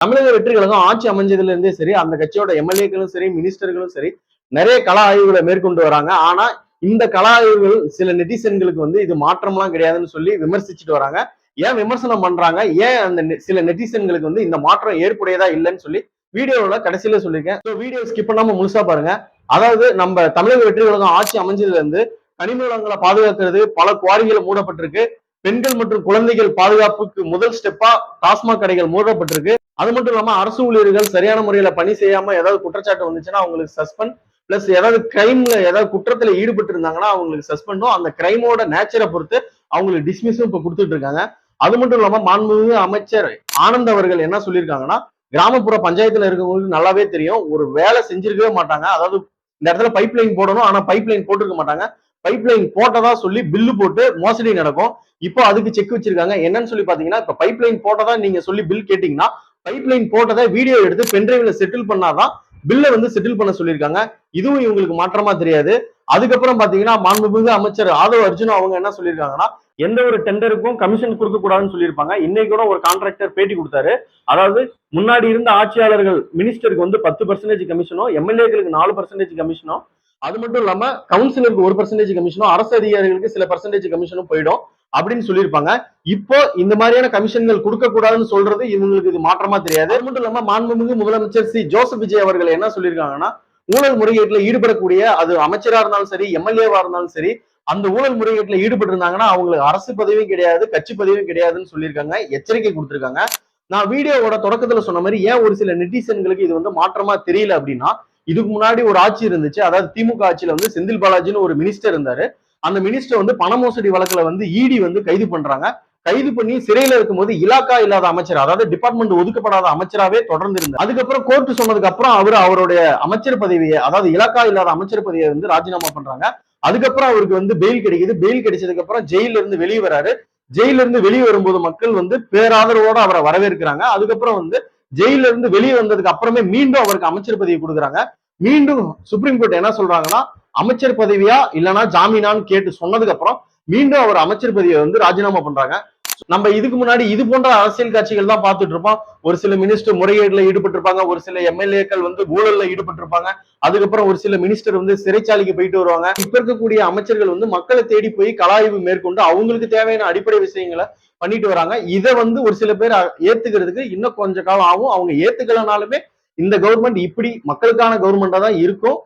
தமிழக வெற்றி கழகம் ஆட்சி அமைஞ்சதுல இருந்தே சரி, அந்த கட்சியோட எம்எல்ஏக்களும் சரி, மினிஸ்டர்களும் சரி, நிறைய கள ஆய்வுகளை மேற்கொண்டு வராங்க. ஆனா இந்த கள ஆய்வுகள் சில நெட்டிசன்களுக்கு வந்து இது மாற்றம்லாம் கிடையாதுன்னு சொல்லி விமர்சிச்சுட்டு வராங்க. ஏன் விமர்சனம் பண்றாங்க, ஏன் அந்த சில நெட்டிசன்களுக்கு வந்து இந்த மாற்றம் ஏற்புடையதா இல்லைன்னு சொல்லி வீடியோல கடைசியில சொல்லியிருக்கேன். வீடியோ ஸ்கிப் பண்ணாம முழுசா பாருங்க. அதாவது நம்ம தமிழக வெற்றி கழகம் ஆட்சி அமைஞ்சதுல இருந்து கனிம வளங்களை பாதுகாக்கிறது, பல குவாரிகளை மூடப்பட்டிருக்கு. பெண்கள் மற்றும் குழந்தைகள் பாதுகாப்புக்கு முதல் ஸ்டெப்பா டாஸ்மாக் கடைகள் மூடப்பட்டிருக்கு. அது மட்டும் இல்லாம அரசு ஊழியர்கள் சரியான முறையில பணி செய்யாம ஏதாவது குற்றச்சாட்டு வந்துச்சுன்னா அவங்களுக்கு சஸ்பெண்ட், பிளஸ் ஏதாவது கிரைம்ல ஏதாவது குற்றத்துல ஈடுபட்டு இருந்தாங்கன்னா அவங்களுக்கு சஸ்பெண்டும், அந்த கிரைமோட நேச்சரை பொறுத்து அவங்களுக்கு டிஸ்மிஸும் இப்ப கொடுத்துட்டு இருக்காங்க. அது மட்டும் இல்லாம மாண்புமிகு அமைச்சர் ஆனந்த் அவர்கள் என்ன சொல்லியிருக்காங்கன்னா, கிராமப்புற பஞ்சாயத்துல இருக்கவங்களுக்கு நல்லாவே தெரியும், ஒரு வேலை செஞ்சிருக்கவே மாட்டாங்க. அதாவது இந்த இடத்துல பைப் லைன் போடணும், ஆனா பைப் லைன் போட்டிருக்க மாட்டாங்க. பைப் லைன் போட்டதா சொல்லி பில்லு போட்டு மோசடி நடக்கும். இப்போ அதுக்கு செக் வச்சிருக்காங்க. என்னன்னு சொல்லி பாத்தீங்கன்னா, இப்ப பைப் லைன் போட்டதா நீங்க சொல்லி பில் கேட்டீங்கன்னா, பைப் லைன் போட்டதை வீடியோ எடுத்து பென்டிரைவ்ல செட்டில் பண்ணாதான் பில்லை வந்து செட்டில் பண்ண சொல்லியிருக்காங்க. இதுவும் இவங்களுக்கு மாற்றமா தெரியாது. அதுக்கப்புறம் பாத்தீங்கன்னா, மாண்புமிகு அமைச்சர் ஆதவ் அர்ஜுனா அவங்க என்ன சொல்லியிருக்காங்கன்னா, எந்த ஒரு டெண்டருக்கும் கமிஷன் கொடுக்க கூடாதுன்னு சொல்லியிருப்பாங்க. இன்னைக்கு கூட ஒரு கான்ட்ராக்டர் பேட்டி கொடுத்தாரு. அதாவது முன்னாடி இருந்த ஆட்சியாளர்கள் மினிஸ்டருக்கு வந்து 10% கமிஷனும், எம்எல்ஏக்களுக்கு 4% கமிஷனும், அது மட்டும் இல்லாம கவுன்சிலருக்கு 1% கமிஷனும், அரசு அதிகாரிகளுக்கு சில பர்சன்டேஜ் கமிஷனும் போயிடும் அப்படின்னு சொல்லியிருப்பாங்க. இப்போ இந்த மாதிரியான கமிஷன்கள் கொடுக்க கூடாதுன்னு சொல்றது இவங்களுக்கு இது மாற்றமா தெரியாது. அது மட்டும் இல்லாம மாண்புமிகு முதலமைச்சர் சி ஜோசப் விஜய் அவர்கள் என்ன சொல்லியிருக்காங்கன்னா, ஊழல் முறைகேட்டில் ஈடுபடக்கூடிய அது அமைச்சரா இருந்தாலும் சரி, எம்எல்ஏவா இருந்தாலும் சரி, அந்த ஊழல் முறைகேட்டில் ஈடுபட்டு இருந்தாங்கன்னா அவங்களுக்கு அரசு பதவியும் கிடையாது, கட்சி பதவியும் கிடையாதுன்னு சொல்லியிருக்காங்க, எச்சரிக்கை கொடுத்திருக்காங்க. நான் வீடியோவோட தொடக்கத்துல சொன்ன மாதிரி ஏன் ஒரு சில நெட்டிசன்களுக்கு இது வந்து மாற்றமா தெரியல அப்படின்னா, இதுக்கு முன்னாடி ஒரு ஆட்சி இருந்துச்சு. அதாவது திமுக ஆட்சியில வந்து செந்தில் பாலாஜின்னு ஒரு மினிஸ்டர் இருந்தாரு. அந்த மினிஸ்டர் வந்து பண மோசடி வழக்குல வந்து இடி வந்து கைது பண்றாங்க. கைது பண்ணி சிறையில இருக்கும்போது இலாக்கா இல்லாத அமைச்சர், அதாவது டிபார்ட்மெண்ட் ஒதுக்கப்படாத அமைச்சராவே தொடர்ந்து இருந்தார். அதுக்கப்புறம் கோர்ட் சொன்னதுக்கு அப்புறம் அவருடைய அமைச்சர் பதவியை, அதாவது இலாக்கா இல்லாத அமைச்சர் பதவியை வந்து ராஜினாமா பண்றாங்க. அதுக்கப்புறம் அவருக்கு வந்து பெயில் கிடைக்குது. பெயில் கிடைச்சதுக்கு அப்புறம் ஜெயில இருந்து வெளியே வராரு. ஜெயில இருந்து வெளியே வரும்போது மக்கள் வந்து பேராதரவோட அவரை வரவேற்கிறாங்க. அதுக்கப்புறம் வந்து ஜெயில இருந்து வெளியே வந்ததுக்கு அப்புறமே மீண்டும் அவருக்கு அமைச்சர் பதவி கொடுக்குறாங்க. மீண்டும் சுப்ரீம் கோர்ட் என்ன சொல்றாங்கன்னா, அமைச்சர் பதவியா இல்லைன்னா ஜாமீனான்னு கேட்டு சொன்னதுக்கு அப்புறம் மீண்டும் அவர் அமைச்சர் பதவியை வந்து ராஜினாமா பண்றாங்க. நம்ம இதுக்கு முன்னாடி இது போன்ற அரசியல் காட்சிகள் தான் பார்த்துட்டு இருப்போம். ஒரு சில மினிஸ்டர் முறைகேடுல ஈடுபட்டு இருப்பாங்க, ஒரு சில எம்எல்ஏக்கள் வந்து ஊழல்ல ஈடுபட்டு இருப்பாங்க. அதுக்கப்புறம் ஒரு சில மினிஸ்டர் வந்து சிறைச்சாலைக்கு போயிட்டு வருவாங்க. இப்ப இருக்கக்கூடிய அமைச்சர்கள் வந்து மக்களை தேடி போய் கலாய்வு மேற்கொண்டு அவங்களுக்கு தேவையான அடிப்படை விஷயங்களை பண்ணிட்டு வராங்க. இதை வந்து ஒரு சில பேர் ஏத்துக்கிறதுக்கு இன்னும் கொஞ்சம் காலம் ஆகும். அவங்க ஏத்துக்கலனாலுமே இந்த கவர்மெண்ட் இப்படி மக்களுக்கான கவர்மெண்டா தான் இருக்கும்.